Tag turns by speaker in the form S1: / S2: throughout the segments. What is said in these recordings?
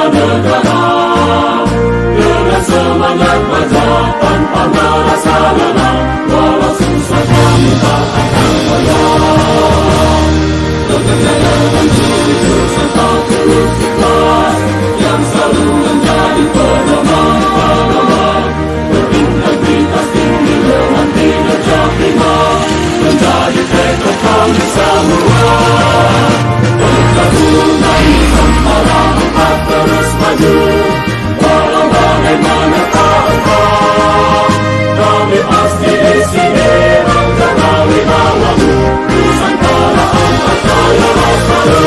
S1: negara. Dengan semangat baja tanpa merasa lelah, walau susah kami tak akan goyah. Bekerja dengan jujur serta tulus ikhlas, yang selalu menjadi pedoman. Berintegritas tinggi dengan kinerja prima, menjadi tekad kami semua. Pertarungan Nusantara empat terus maju, walau bagaimana keadaan, kami pasti di sini menjaga wibawamu. Nusantara empat jaya waspada.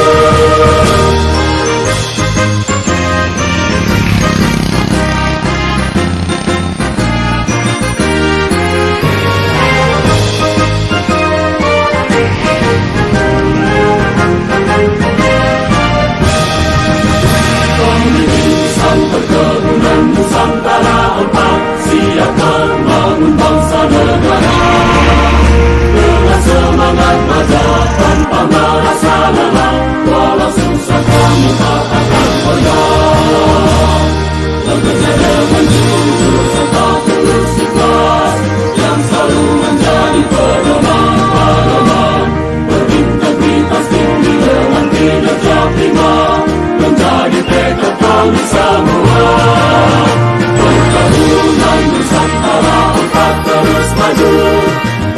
S1: Perkebunan Nusantara empat siap membangun bangsa negara. Dengan semangat baja tanpa merasa lelah, walau susah kami tak akan goyah. Bekerja dengan jujur serta tulus ikhlas, yang selalu menjadi pedoman. Berintegritas tinggi dengan kinerja prima, menjadi tekad kami semua. Pertarungan Nusantara empat terus maju,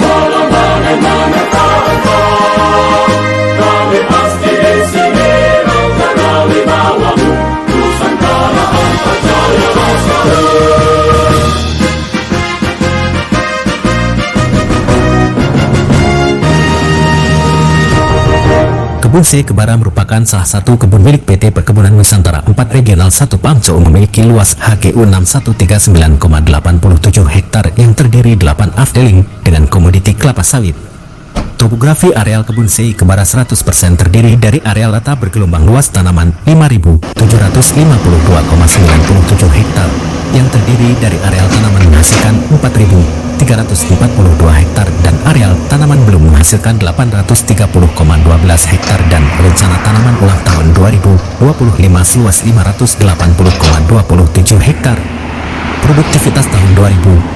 S1: walau bagaimana keadaan, kami pasti di sini menjaga wibawamu. Nusantara empat jaya waspada.
S2: Kebun C Kebara merupakan salah satu kebun milik PT Perkebunan Nusantara 4 Regional 1 Pamco, memiliki luas HGU 6139,87 hektar yang terdiri 8 afdeling dengan komoditi kelapa sawit. Topografi areal kebun C Kebara 100% terdiri dari areal rata bergelombang luas tanaman 5.752,97 hektar yang terdiri dari areal tanaman menghasilkan 4.342 hektar dan areal tanaman belum menghasilkan 830,12 hektar dan rencana tanaman ulang tahun 2025 seluas 580,27 hektar. Produktivitas tahun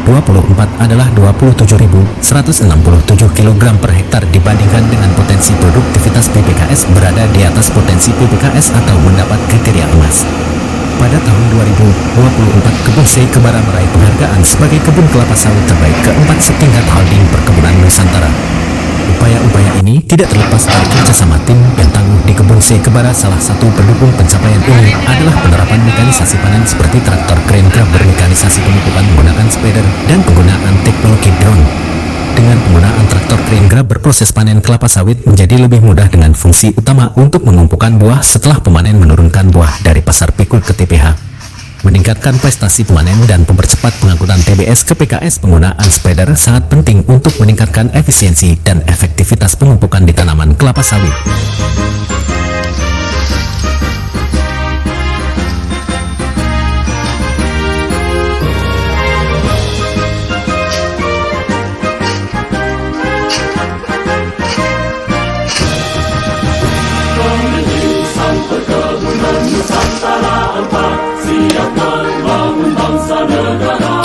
S2: 2024 adalah 27.167 kg per hektar dibandingkan dengan potensi produktivitas PPKS berada di atas potensi PPKS atau mendapat kriteria emas. Pada tahun 2024, Kebun C Kebara meraih penghargaan sebagai kebun kelapa sawit terbaik keempat setingkat holding Perkebunan Nusantara. Upaya-upaya ini tidak terlepas dari kerjasama tim yang tangguh di Kebun C Kebara. Salah satu pendukung pencapaian ini adalah penerapan mekanisasi panen seperti traktor crane grab bermekanisasi pemupukan menggunakan spreader dan penggunaan teknologi drone. Dengan penggunaan traktor crane grab berproses panen kelapa sawit menjadi lebih mudah dengan fungsi utama untuk mengumpulkan buah setelah pemanen menurunkan buah dari pasar pikul ke TPH. Meningkatkan prestasi pemanen dan mempercepat pengangkutan TBS ke PKS, penggunaan spreader sangat penting untuk meningkatkan efisiensi dan efektivitas pemumpukan di tanaman kelapa sawit.
S1: Perkebunan Nusantara empat siap membangun bangsa negara.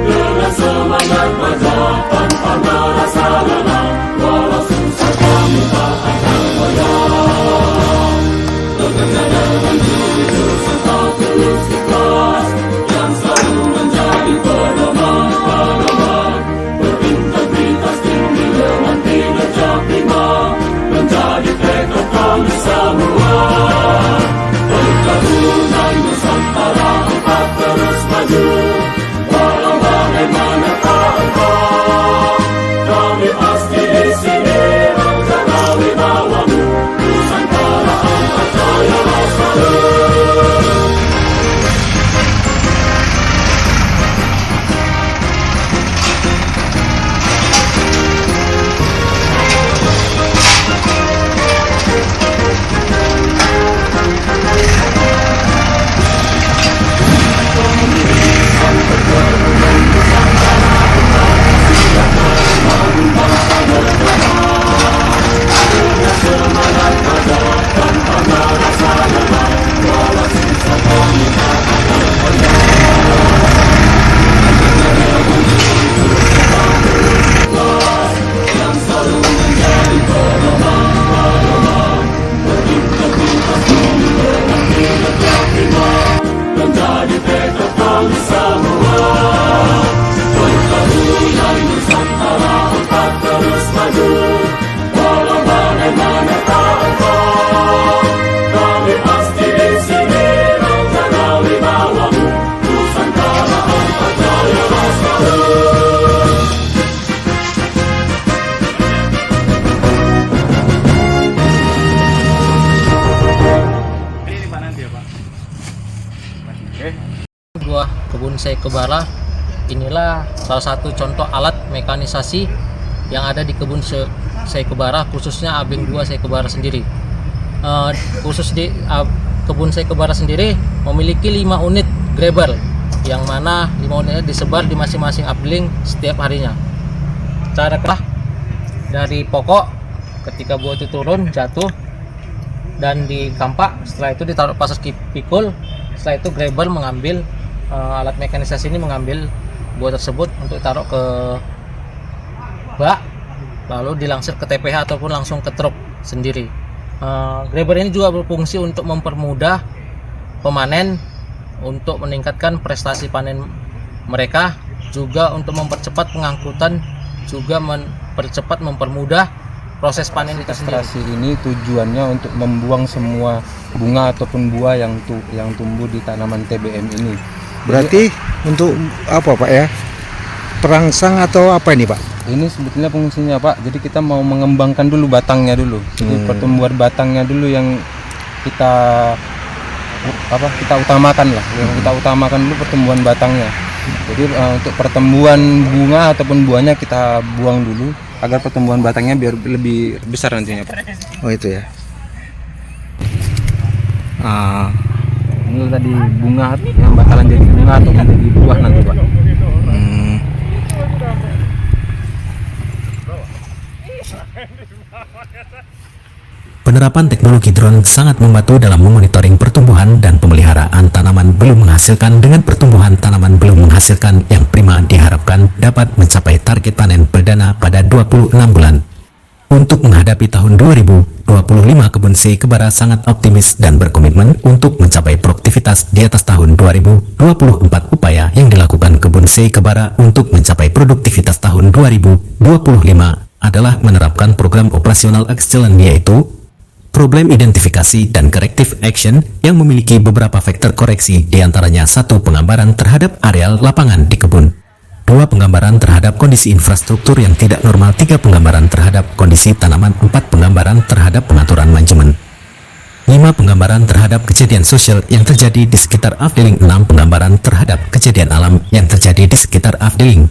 S1: Dengan semangat baja tanpa merasa lelah, walau susah kami tak akan goyah.
S3: kebun Sekebara. Inilah salah satu contoh alat mekanisasi yang ada di kebun Sekebara, khususnya Abeng 2 Sekebara sendiri. Khusus di kebun Sekebara sendiri memiliki 5 unit grabber, yang mana 5 unitnya disebar di masing-masing upling setiap harinya. Cara dari pokok, ketika buah itu turun jatuh dan di kampak, setelah itu ditaruh pasas pikul. Setelah itu grabber mengambil alat mekanisasi ini mengambil buah tersebut untuk taruh ke bak, lalu dilangsir ke TPH ataupun langsung ke truk sendiri. Grabber ini juga berfungsi untuk mempermudah pemanen, untuk meningkatkan prestasi panen mereka, juga untuk mempercepat pengangkutan, juga mempermudah proses panen itu sendiri.
S4: Kastrasi ini tujuannya untuk membuang semua bunga ataupun buah yang tumbuh di tanaman TBM ini.
S5: Berarti untuk apa Pak ya? Perangsang atau apa ini Pak?
S4: Ini sebetulnya fungsinya Pak, jadi kita mau mengembangkan dulu batangnya dulu. Jadi pertumbuhan batangnya dulu yang kita utamakan lah. Yang kita utamakan dulu pertumbuhan batangnya. Jadi untuk pertumbuhan bunga ataupun buahnya kita buang dulu agar pertumbuhan batangnya biar lebih besar nantinya Pak.
S5: Oh itu ya.
S4: Ini tadi bunga yang bakalan jadi bunga atau menjadi buah nanti Pak.
S2: Penerapan teknologi drone sangat membantu dalam memonitoring pertumbuhan dan pemeliharaan tanaman belum menghasilkan dengan pertumbuhan tanaman belum menghasilkan yang prima diharapkan dapat mencapai target panen perdana pada 26 bulan. Untuk menghadapi tahun 2025, kebun Sekebara sangat optimis dan berkomitmen untuk mencapai produktivitas di atas tahun 2024. Upaya yang dilakukan kebun Sekebara untuk mencapai produktivitas tahun 2025 adalah menerapkan program operasional excellent, yaitu problem identifikasi dan corrective action yang memiliki beberapa faktor koreksi, diantaranya 1. Penggambaran terhadap areal lapangan di kebun, 2. Penggambaran terhadap kondisi infrastruktur yang tidak normal, 3. Penggambaran terhadap kondisi tanaman, 4. Penggambaran terhadap pengaturan manajemen, 5. Penggambaran terhadap kejadian sosial yang terjadi di sekitar afdeling, 6. Penggambaran terhadap kejadian alam yang terjadi di sekitar afdeling.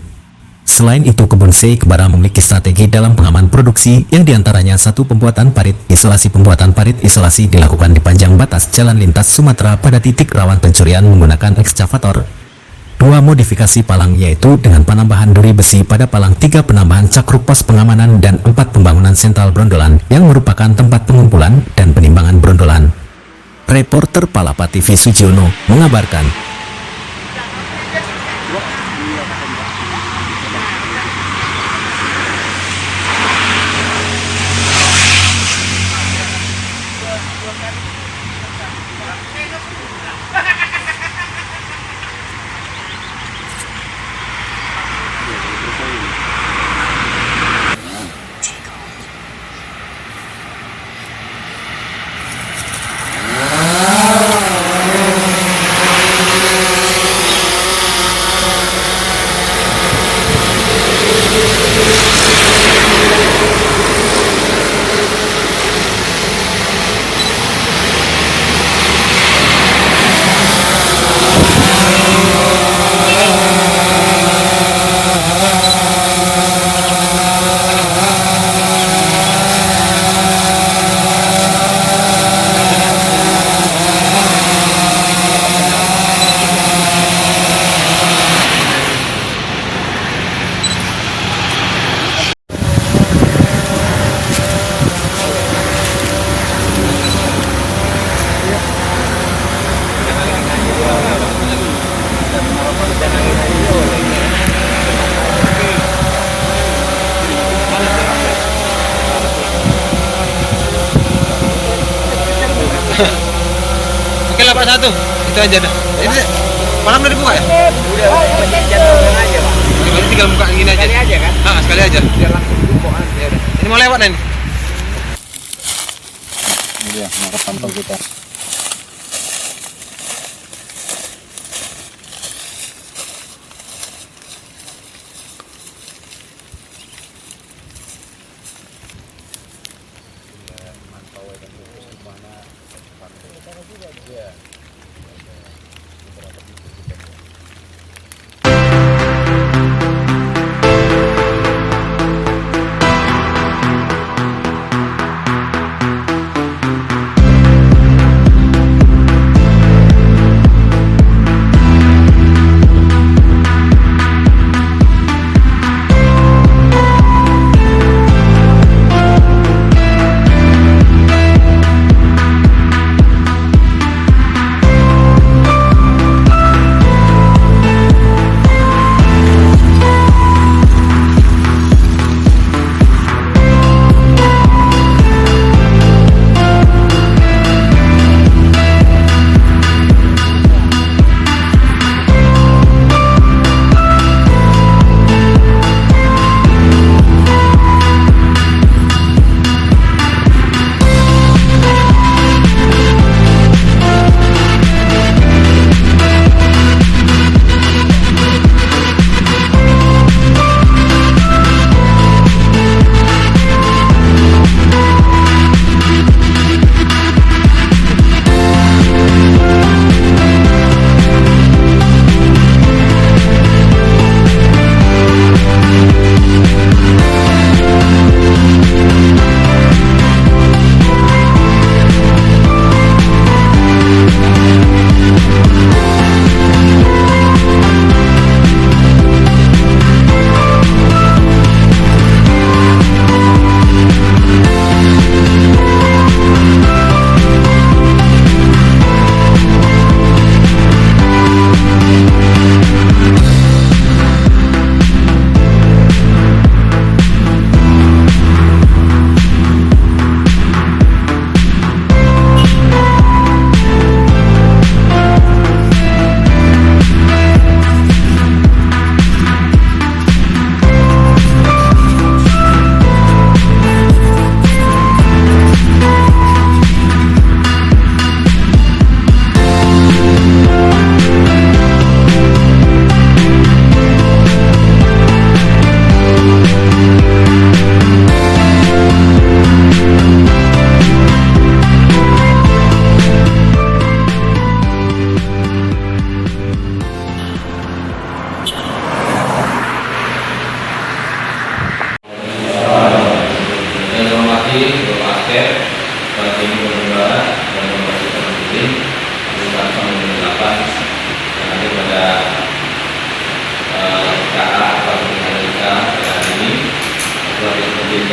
S2: Selain itu, kebun Sekebara memiliki strategi dalam pengaman produksi yang diantaranya 1. Pembuatan parit isolasi. Pembuatan parit isolasi dilakukan di panjang batas jalan lintas Sumatera pada titik rawan pencurian menggunakan ekskavator. 2. Modifikasi palang, yaitu dengan penambahan duri besi pada palang, 3. Penambahan cakruk pos pengamanan, dan 4. Pembangunan sentral brondolan yang merupakan tempat pengumpulan dan penimbangan brondolan. Reporter Palapa TV Sujiono mengabarkan.
S4: Oke lah Pak, 1 itu aja dah. Ini malam udah dibuka ya?
S6: Udah jadwalkan aja Pak.
S4: Berarti tinggal buka gini aja.
S6: Sekali aja kan?
S4: Sekali aja.
S6: Biar langsung jumbo kan.
S4: Ya udah. Ini mau lewat nih.
S5: Ini dia market pantau kita.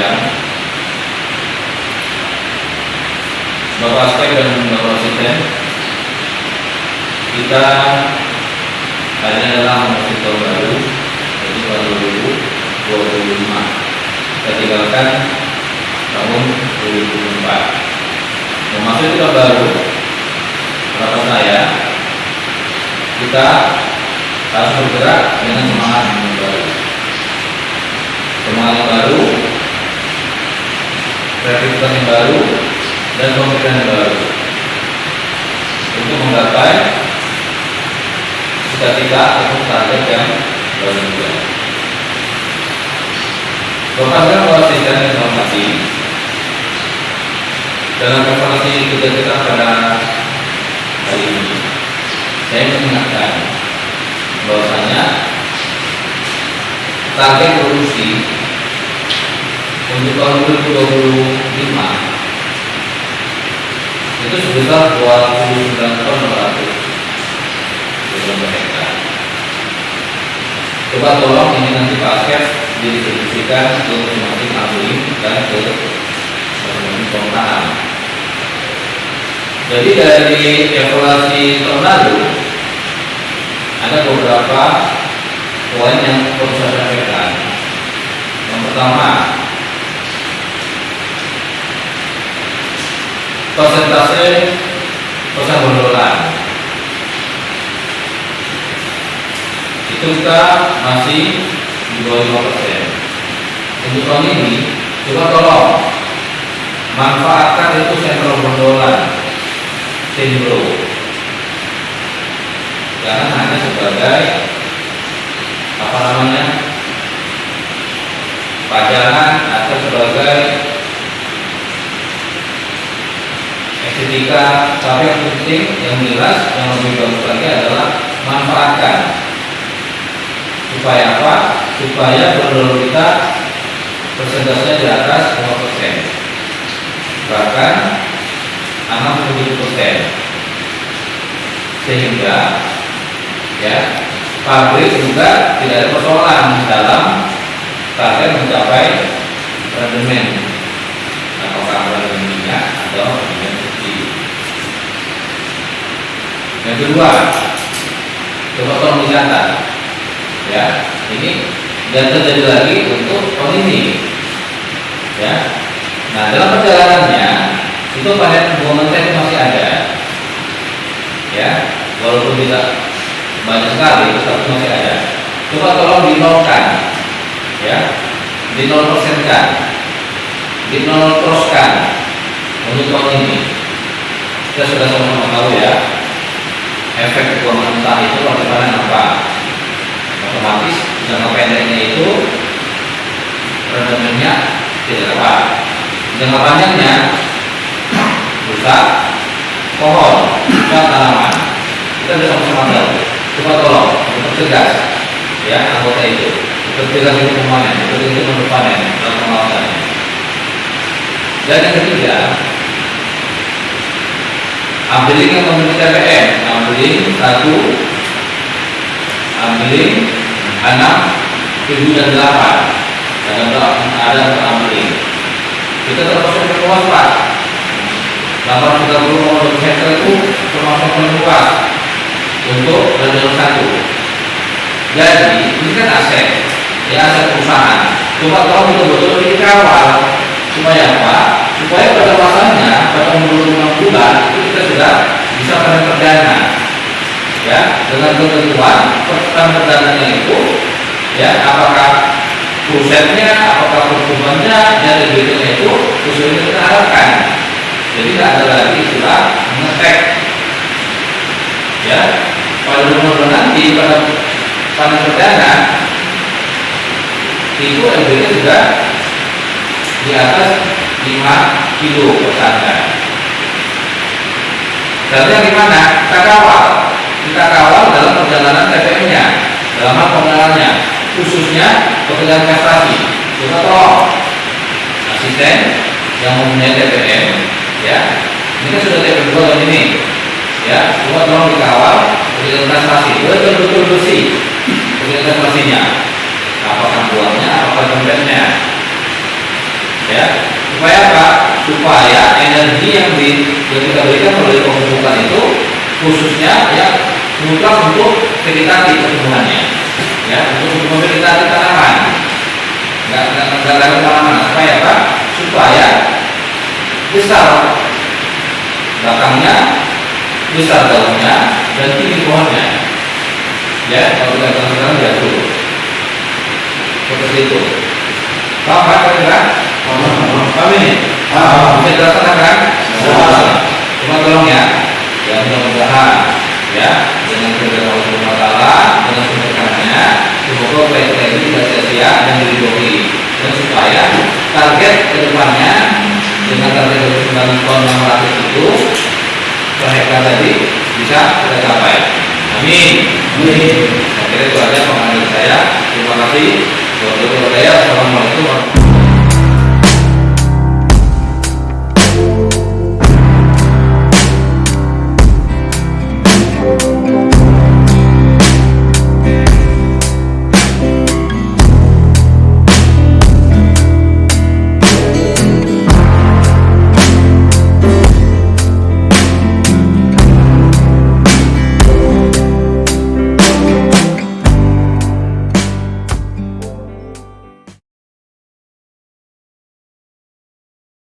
S7: sampaikan, Bapak Aspek dan Bapak Asisten, kita hari ini adalah memasuki tahun baru, yaitu tahun 2025. Kita tinggalkan tahun 2024. Memasuki tahun baru, harapan saya kita harus bergerak dengan semangat yang baru. Semangat yang baru, kreativitas yang baru, dan pemikiran yang baru untuk menggapai cita-cita atau target yang baru juga. Bapak dan Bapak Asisten yang saya hormati, dalam evaluasi kita pada hari ini, saya mengingatkan bahwasanya target produksi untuk tahun 2025 itu sebesar 29 ton 200 per hektar. Coba tolong ini nanti Pak Askep didistribusikan ke masing-masing ambilin dan ke masing-masing pengolahan. Jadi dari evaluasi tahun lalu ada beberapa poin yang perlu saya sampaikan. Yang pertama, persentase pendolan itu kita masih di bawah 5%. Untuk tahun ini, coba tolong manfaatkan itu sentral pendolan Sinbro, jangan hanya sebagai pajangan atau sebagai estetika, tapi yang penting yang jelas yang lebih bagus lagi adalah manfaatkan. Supaya apa? Supaya penduduk kita persentasenya di atas 5%, bahkan 67%, sehingga ya pabrik juga tidak ada persoalan dalam target mencapai rendemen, apakah rendemen minyak atau rendemen subsidi. Yang kedua, coba tolong dicatat ya, ini dan terjadi lagi untuk tahun ini ya. Nah, dalam perjalanannya itu panen buah mentah itu masih ada ya, walaupun tidak banyak sekali tapi masih ada. Coba tolong dinolkan ya, di 0% kan, di 0 teruskan untuk tahun ini. Kita sudah sama-sama tahu ya, efek buah mentah itu bagaimana apa, otomatis jangka pendeknya itu rendemennya tidak dapat, jangka panjangnya rusak pohon, rusak tanaman. Kita sudah sama-sama tahu. Coba tolong untuk tegas ya anggota itu, untuk tegas itu pemanen, untuk itu menurut panen dan pengawasannya. Dan yang ketiga, ambilin yang memiliki TPM, ambilin 1, ambilin 6, 7 dan 8, ada ambilin. Kita termasuk luas Pak. 830 hektar itu termasuk luas untuk rendemen 1. Jadi ini kan aset, ya aset perusahaan. Coba tolong betul-betul dikawal supaya apa? Supaya pada masanya pada umur 5 bulan itu kita sudah bisa panen perdana, ya dengan ketentuan panen perdananya itu, ya apakah pusatnya, apakah pertumbuhannya dan debitnya itu sesuai yang kita harapkan. Jadi tidak ada lagi istilah ngetek, ya pada umur nanti pada panen perdana itu debitnya sudah di atas 5 kilo per tangga. Caranya gimana? Kita kawal dalam perjalanan TPM-nya, dalam hal pengenalannya, khususnya pekerjaan prestasi. Coba tolong asisten yang mempunyai TPM, ya, ini kan sudah TPM 2 tahun ini, ya, coba tolong dikawal pekerjaan prestasi, betul-betul bersih pekerjaan prestasinya, apakah buahnya, apakah dompetnya. ya. Supaya apa? Supaya energi yang kita berikan oleh pemupukan itu khususnya ya mutlak untuk vegetasi pertumbuhannya, ya, untuk vegetasi tanaman, nggak lagi tanaman. Supaya apa? Supaya besar batangnya, besar daunnya, dan tinggi pohonnya. Ya, kalau kita sekarang jatuh seperti itu. Paham kan kira-kira? Paham ini? Bisa dilaksanakan kan? Cuma tolong ya, ya mudah-mudahan ya dengan kerja Allah Taala dengan keberkahannya semoga proyek ini tidak sia-sia dan diridhoi, dan supaya target kedepannya dengan target 9 ton 600 itu per hektar tadi bisa kita capai. Amin. Saya kira itu aja pengalaman saya. Terima kasih. Assalamualaikum warahmatullahi wabarakatuh.